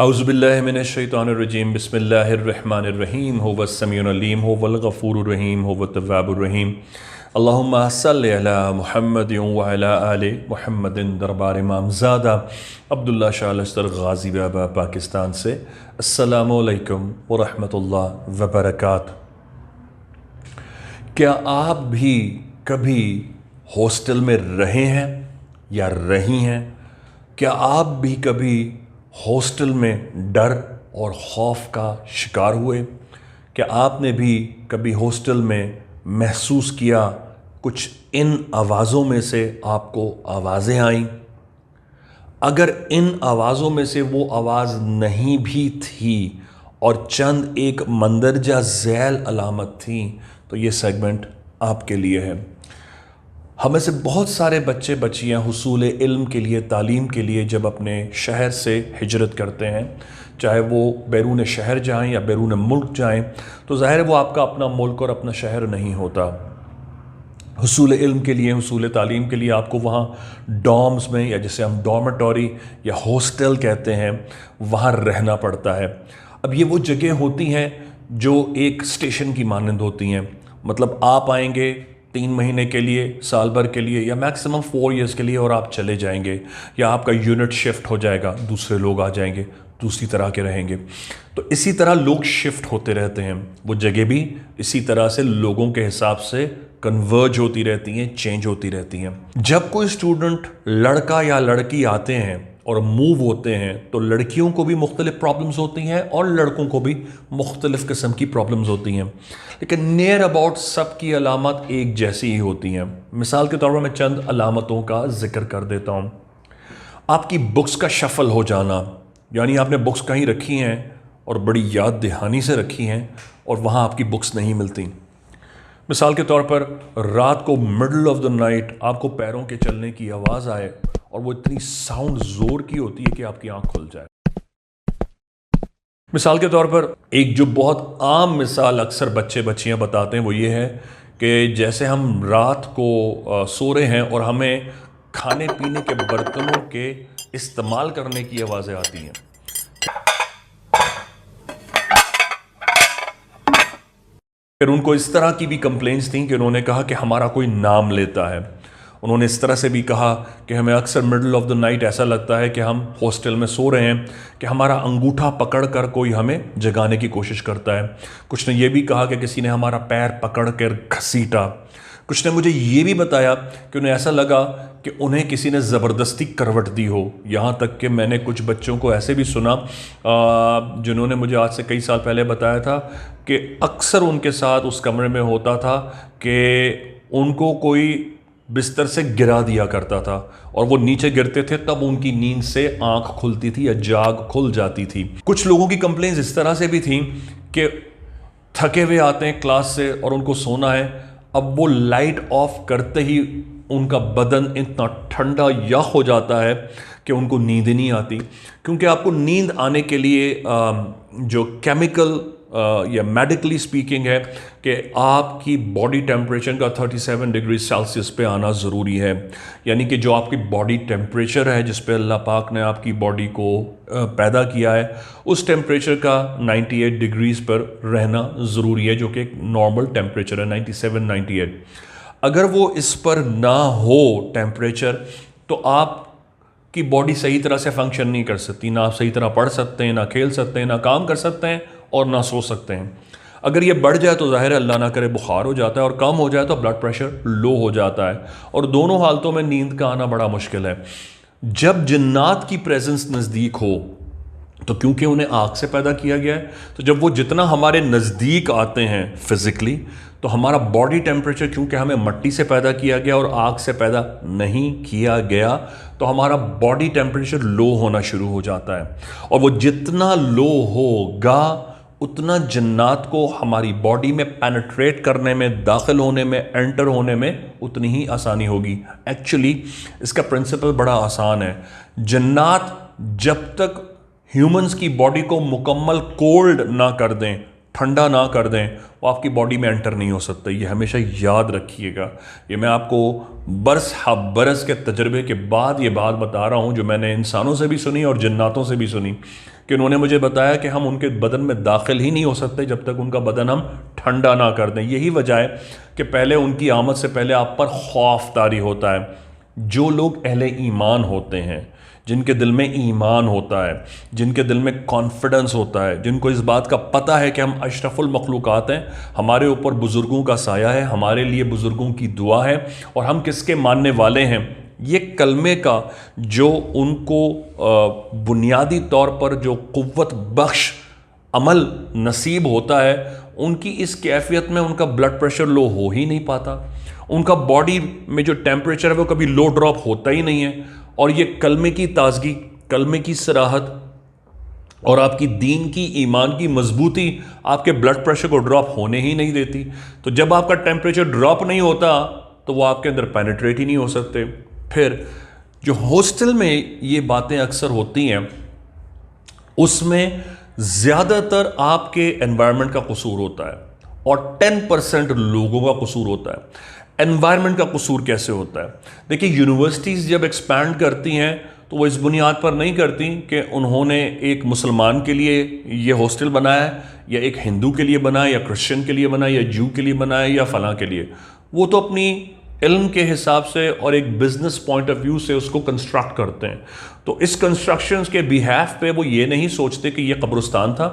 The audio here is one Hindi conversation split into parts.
औज़ुबिल्लाहि मिनश्शैतानिर्रजीम बिस्मिल्लाहिर्रहमानिर्रहीम हुवस्समीउल अलीम हुवल रहीम हुवत्तव्वाबुर रहीम अल्लाहुम्मा सल्लि अला मुहम्मदिन व अला आलि मुहम्मदिन। दरबार इमामज़ादा अब्दुल्ला शाह लश्तर गाज़ी बाबा पाकिस्तान से अस्सलामु अलैकुम व रहमतुल्लाह व बरकात। क्या आप भी कभी हॉस्टल में रहे हैं या रही हैं? क्या आप भी कभी हॉस्टल में डर और खौफ का शिकार हुए? क्या आपने भी कभी हॉस्टल में महसूस किया कुछ इन आवाज़ों में से आपको आवाज़ें आईं? अगर इन आवाज़ों में से वो आवाज़ नहीं भी थी और चंद एक मंदरजा झैल अलामत थी तो ये सेगमेंट आपके लिए है। हमें से बहुत सारे बच्चे बच्चियाँ हुसूल इल्म के लिए, तालीम के लिए जब अपने शहर से हिजरत करते हैं, चाहे वो बैरून शहर जाएं या बैरून मुल्क जाएं, तो ज़ाहिर है वो आपका अपना मुल्क और अपना शहर नहीं होता। हुसूल इल्म के लिए, हुसूल तालीम के लिए आपको वहाँ डॉर्म्स में, या जिसे हम डॉर्मेटोरी या हॉस्टल कहते हैं, वहाँ रहना पड़ता है। अब ये वो जगह होती हैं जो एक स्टेशन की मानंद होती हैं। मतलब आप आएंगे 3 महीने के लिए, साल भर के लिए, या मैक्सिमम 4 ईयर्स के लिए और आप चले जाएंगे, या आपका यूनिट शिफ्ट हो जाएगा, दूसरे लोग आ जाएंगे, दूसरी तरह के रहेंगे। तो इसी तरह लोग शिफ्ट होते रहते हैं, वो जगह भी इसी तरह से लोगों के हिसाब से कन्वर्ज होती रहती हैं, चेंज होती रहती हैं। जब कोई स्टूडेंट, लड़का या लड़की आते हैं और मूव होते हैं तो लड़कियों को भी मुख्तलिफ प्रॉब्लम्स होती हैं और लड़कों को भी मुख्तलिफ किस्म की प्रॉब्लम्स होती हैं, लेकिन नियर अबाउट सब की अलामत एक जैसी ही होती हैं। मिसाल के तौर पर मैं चंद अलामतों का जिक्र कर देता हूँ। आपकी बुक्स का शफल हो जाना, यानी आपने बुक्स कहीं रखी हैं और बड़ी याद दहानी से रखी हैं और वहाँ आपकी बुक्स नहीं मिलती। मिसाल के तौर पर रात को मिडल ऑफ द नाइट आपको पैरों के चलने की आवाज़ आए और वो इतनी साउंड ज़ोर की होती है कि आपकी आंख खुल जाए। मिसाल के तौर पर एक जो बहुत आम मिसाल अक्सर बच्चे बच्चियां बताते हैं वो ये है कि जैसे हम रात को सो रहे हैं और हमें खाने पीने के बर्तनों के इस्तेमाल करने की आवाज़ें आती हैं। फिर उनको इस तरह की भी कंप्लेंट्स थी कि उन्होंने कहा कि हमारा कोई नाम लेता है। उन्होंने इस तरह से भी कहा कि हमें अक्सर मिडल ऑफ द नाइट ऐसा लगता है कि हम हॉस्टल में सो रहे हैं कि हमारा अंगूठा पकड़ कर कोई हमें जगाने की कोशिश करता है। कुछ ने यह भी कहा कि किसी ने हमारा पैर पकड़ कर घसीटा। कुछ ने मुझे ये भी बताया कि उन्हें ऐसा लगा कि उन्हें किसी ने ज़बरदस्ती करवट दी हो। यहाँ तक कि मैंने कुछ बच्चों को ऐसे भी सुना जिन्होंने मुझे आज से कई साल पहले बताया था कि अक्सर उनके साथ उस कमरे में होता था कि उनको कोई बिस्तर से गिरा दिया करता था और वो नीचे गिरते थे, तब उनकी नींद से आंख खुलती थी या जाग खुल जाती थी। कुछ लोगों की कंप्लेंट्स इस तरह से भी थी कि थके हुए आते हैं क्लास से और उनको सोना है, अब वो लाइट ऑफ करते ही उनका बदन इतना ठंडा या हो जाता है कि उनको नींद नहीं आती। क्योंकि आपको नींद आने के लिए जो केमिकल या मेडिकली स्पीकिंग है कि आपकी बॉडी टेम्परेचर का 37 डिग्री सेल्सियस पे आना ज़रूरी है। यानी कि जो आपकी बॉडी टेम्परेचर है जिस पे अल्लाह पाक ने आपकी बॉडी को पैदा किया है, उस टेम्परेचर का 98 डिग्रीज़ पर रहना ज़रूरी है, जो कि एक नॉर्मल टेम्परेचर है 97 98। अगर वो इस पर ना हो टेम्परेचर तो आपकी बॉडी सही तरह से फंक्शन नहीं कर सकती। ना आप सही तरह पढ़ सकते हैं, ना खेल सकते हैं, ना काम कर सकते हैं और ना सो सकते हैं। अगर ये बढ़ जाए तो ज़ाहिर है अल्लाह ना करे बुखार हो जाता है, और कम हो जाए तो ब्लड प्रेशर लो हो जाता है, और दोनों हालतों में नींद का आना बड़ा मुश्किल है। जब जिन्नात की प्रेजेंस नज़दीक हो तो क्योंकि उन्हें आग से पैदा किया गया है, तो जब वो जितना हमारे नज़दीक आते हैं फिज़िकली, तो हमारा बॉडी टेम्परेचर, क्योंकि हमें मट्टी से पैदा किया गया और आग से पैदा नहीं किया गया, तो हमारा बॉडी टेम्परेचर लो होना शुरू हो जाता है। और वो जितना लो होगा उतना जन्नात को हमारी बॉडी में पेनिट्रेट करने में, दाखिल होने में, एंटर होने में उतनी ही आसानी होगी। एक्चुअली इसका प्रिंसिपल बड़ा आसान है। जन्नात जब तक ह्यूमंस की बॉडी को मुकम्मल कोल्ड ना कर दें, ठंडा ना कर दें, वो आपकी बॉडी में एंटर नहीं हो सकता। ये हमेशा याद रखिएगा। ये मैं आपको बरस हा बरस के तजर्बे के बाद ये बात बता रहा हूँ जो मैंने इंसानों से भी सुनी और जन्नातों से भी सुनी, कि उन्होंने मुझे बताया कि हम उनके बदन में दाखिल ही नहीं हो सकते जब तक उनका बदन हम ठंडा ना कर दें। यही वजह है कि पहले उनकी आमद से पहले आप पर खौफ तारी होता है। जो लोग अहले ईमान होते हैं, जिनके दिल में ईमान होता है, जिनके दिल में कॉन्फिडेंस होता है, जिनको इस बात का पता है कि हम अशरफुल मखलूक़ात हैं, हमारे ऊपर बुज़ुर्गों का साया है, हमारे लिए बुज़ुर्गों की दुआ है और हम किसके मानने वाले हैं, ये कलमे का जो उनको बुनियादी तौर पर जो क़ुव्वत बख्श अमल नसीब होता है, उनकी इस कैफियत में उनका ब्लड प्रेशर लो हो ही नहीं पाता, उनका बॉडी में जो टेम्परेचर है वो कभी लो ड्रॉप होता ही नहीं है। और ये कलमे की ताजगी, कलमे की सराहत और आपकी दीन की, ईमान की मजबूती आपके ब्लड प्रेशर को ड्रॉप होने ही नहीं देती। तो जब आपका टेम्परेचर ड्रॉप नहीं होता तो वो आपके अंदर पेनिट्रेट ही नहीं हो सकते। फिर जो हॉस्टल में ये बातें अक्सर होती हैं, उसमें ज़्यादातर आपके एनवायरनमेंट का कसूर होता है और 10% लोगों का कसूर होता है। एनवायरनमेंट का कसूर कैसे होता है? देखिए, यूनिवर्सिटीज़ जब एक्सपैंड करती हैं तो वो इस बुनियाद पर नहीं करती कि उन्होंने एक मुसलमान के लिए ये हॉस्टल बनाया है या एक हिंदू के लिए बनाया या क्रिश्चियन के लिए बनाया या जू के लिए बनाया या फ़लाँ के लिए। वो तो अपनी इल्म के हिसाब से और एक बिजनेस पॉइंट ऑफ व्यू से उसको कंस्ट्रक्ट करते हैं। तो इस कंस्ट्रक्शंस के बिहाफ पे वो ये नहीं सोचते कि ये कब्रिस्तान था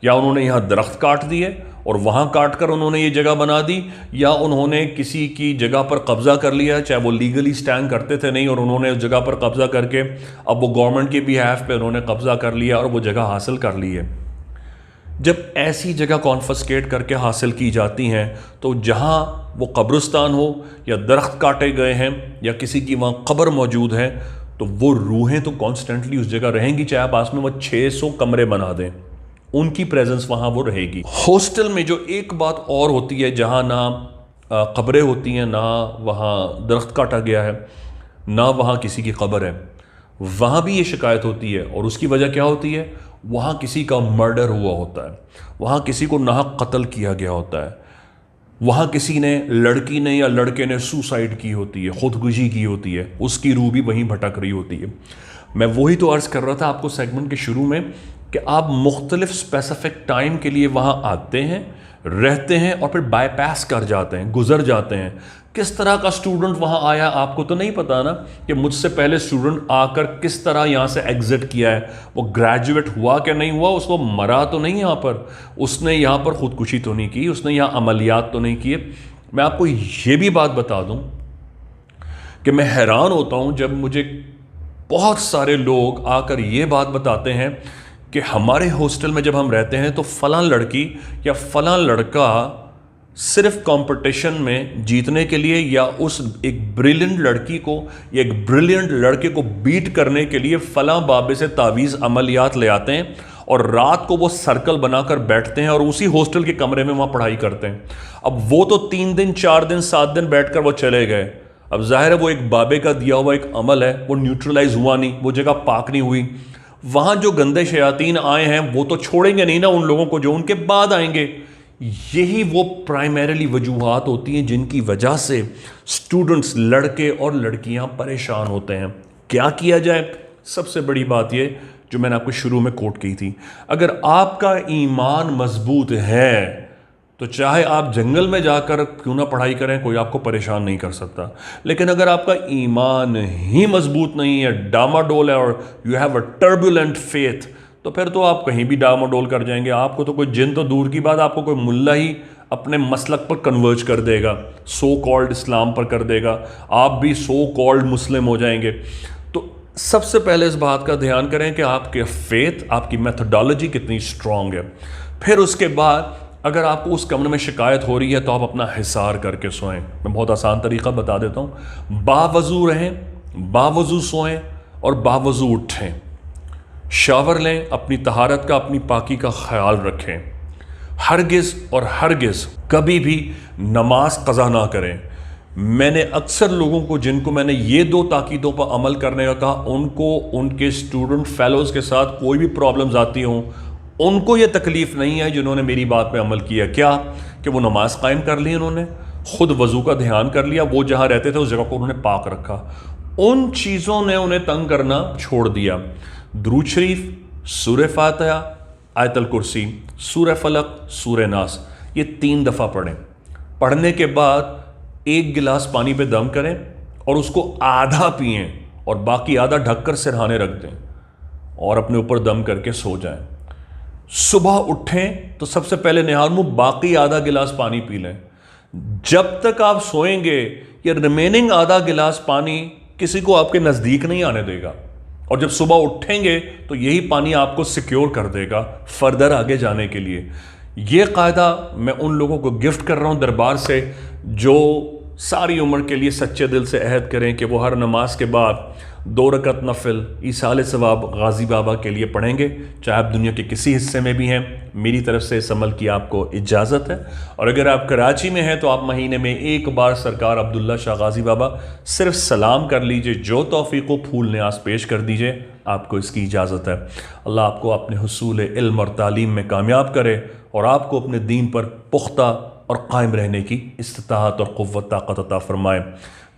या उन्होंने यहाँ दरख्त काट दिए और वहाँ काट कर उन्होंने ये जगह बना दी, या उन्होंने किसी की जगह पर कब्ज़ा कर लिया, चाहे वो लीगली स्टैंड करते थे नहीं, और उन्होंने उस जगह पर कब्ज़ा करके अब वो गवर्नमेंट के बिहाफ पे उन्होंने कब्ज़ा कर लिया और वो जगह हासिल कर ली है। जब ऐसी जगह कॉन्फिस्केट करके हासिल की जाती हैं तो जहाँ वो कब्रिस्तान हो या दरख्त काटे गए हैं या किसी की वहाँ कब्र मौजूद है, तो वो रूहें तो कॉन्स्टेंटली उस जगह रहेंगी, चाहे आप पास में वो 600 कमरे बना दें, उनकी प्रेजेंस वहाँ वो रहेगी। हॉस्टल में जो एक बात और होती है, जहाँ ना कब्रें होती हैं, ना वहाँ दरख्त काटा गया है, ना वहाँ किसी की कब्र है, वहाँ भी ये शिकायत होती है। और उसकी वजह क्या होती है? वहाँ किसी का मर्डर हुआ होता है, वहाँ किसी को नाहक कत्ल किया गया होता है, वहाँ किसी ने, लड़की ने या लड़के ने सुसाइड की होती है, खुदकुशी की होती है, उसकी रूह भी वहीं भटक रही होती है। मैं वही तो अर्ज़ कर रहा था आपको सेगमेंट के शुरू में कि आप मुख्तलिफ स्पेसिफिक टाइम के लिए वहाँ आते हैं, रहते हैं और फिर बाईपास कर जाते हैं, गुजर जाते हैं। किस तरह का स्टूडेंट वहाँ आया आपको तो नहीं पता ना, कि मुझसे पहले स्टूडेंट आकर किस तरह यहाँ से एग्जिट किया है, वो ग्रेजुएट हुआ क्या नहीं हुआ, उसको मरा तो नहीं यहाँ पर, उसने यहाँ पर खुदकुशी तो नहीं की, उसने यहाँ अमलियात तो नहीं किए। मैं आपको ये भी बात बता दूँ कि मैं हैरान होता हूँ जब मुझे बहुत सारे लोग आकर ये बात बताते हैं कि हमारे हॉस्टल में जब हम रहते हैं तो फ़लाँ लड़की या फ़लाँ लड़का सिर्फ कंपटीशन में जीतने के लिए या उस एक ब्रिलियंट लड़की को या एक ब्रिलियंट लड़के को बीट करने के लिए फ़लाँ बाबे से तावीज़ अमलियात ले आते हैं और रात को वो सर्कल बनाकर बैठते हैं और उसी हॉस्टल के कमरे में वहाँ पढ़ाई करते हैं। अब वो तो 3 दिन 4 दिन 7 दिन बैठकर वो चले गए। अब जाहिर है वो एक बाबे का दिया हुआ एक अमल है, वो न्यूट्रलाइज हुआ नहीं, वो जगह पाक नहीं हुई। वहाँ जो गंदे शयातीन आए हैं वो तो छोड़ेंगे नहीं ना उन लोगों को जो उनके बाद आएंगे। यही वो प्राइमरीली वजूहात होती हैं जिनकी वजह से स्टूडेंट्स, लड़के और लड़कियां परेशान होते हैं। क्या किया जाए? सबसे बड़ी बात ये जो मैंने आपको शुरू में कोट की थी, अगर आपका ईमान मजबूत है तो चाहे आप जंगल में जाकर क्यों ना पढ़ाई करें, कोई आपको परेशान नहीं कर सकता। लेकिन अगर आपका ईमान ही मजबूत नहीं है, डामाडोल है और you have a turbulent faith, तो फिर तो आप कहीं भी डामाडोल कर जाएंगे। आपको तो कोई जिन तो दूर की बात, आपको कोई मुल्ला ही अपने मसलक पर कन्वर्ज कर देगा, सो कॉल्ड इस्लाम पर कर देगा, आप भी सो कॉल्ड मुस्लिम हो जाएंगे। तो सबसे पहले इस बात का ध्यान करें कि आपके फेथ, आपकी मेथोडोलॉजी कितनी स्ट्रांग है। फिर उसके बाद अगर आपको उस कमरे में शिकायत हो रही है तो आप अपना हिसार करके सोएं। मैं बहुत आसान तरीका बता देता हूँ। बावजू रहें, बावजू सोएं और बावजू उठें। शावर लें, अपनी तहारत का, अपनी पाकी का ख्याल रखें। हरगिज़ और हरगिज़ कभी भी नमाज क़ज़ा ना करें। मैंने अक्सर लोगों को, जिनको मैंने ये 2 ताकीदों पर अमल करने का कहा, उनको उनके स्टूडेंट फेलोज़ के साथ कोई भी प्रॉब्लम्स आती हों, उनको ये तकलीफ़ नहीं है जिन्होंने मेरी बात पे अमल किया। क्या कि वो नमाज कायम कर ली, उन्होंने खुद वज़ू का ध्यान कर लिया, वो जहाँ रहते थे उस जगह को उन्होंने पाक रखा, उन चीज़ों ने उन्हें तंग करना छोड़ दिया। दुरूद शरीफ, सूरह फातिहा, आयतल कुर्सी, सूरह फलक, सूरह नास, ये 3 दफ़ा पढ़ें। पढ़ने के बाद 1 गिलास पानी पे दम करें और उसको आधा पिएं और बाकी आधा ढककर सिरहाने रख दें और अपने ऊपर दम करके सो जाएं। सुबह उठें तो सबसे पहले निहार मुंह बाकी आधा गिलास पानी पी लें। जब तक आप सोएंगे ये रिमेनिंग आधा गिलास पानी किसी को आपके नज़दीक नहीं आने देगा और जब सुबह उठेंगे तो यही पानी आपको सिक्योर कर देगा फर्दर आगे जाने के लिए। ये कायदा मैं उन लोगों को गिफ्ट कर रहा हूँ दरबार से जो सारी उम्र के लिए सच्चे दिल से अहद करें कि वो हर नमाज के बाद 2 रकत नफिल ईसाले सवाब गाजी बाबा के लिए पढ़ेंगे, चाहे आप दुनिया के किसी हिस्से में भी हैं। मेरी तरफ से इस अमल की आपको इजाज़त है। और अगर आप कराची में हैं तो आप महीने में 1 बार सरकार अब्दुल्ला शाह गाजी बाबा सिर्फ सलाम कर लीजिए, जो तौफीक व फूल न्याज पेश कर दीजिए, आपको इसकी इजाज़त है। अल्लाह आपको अपने हुसूल इल्म और तालीम में कामयाब करे और आपको अपने दीन पर पुख्ता और कायम रहने की इस्तिताअत और क़ुव्वत ताक़त अता फ़रमाए।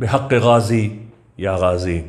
बिहक़्क़ि गाज़ी या गाज़ी।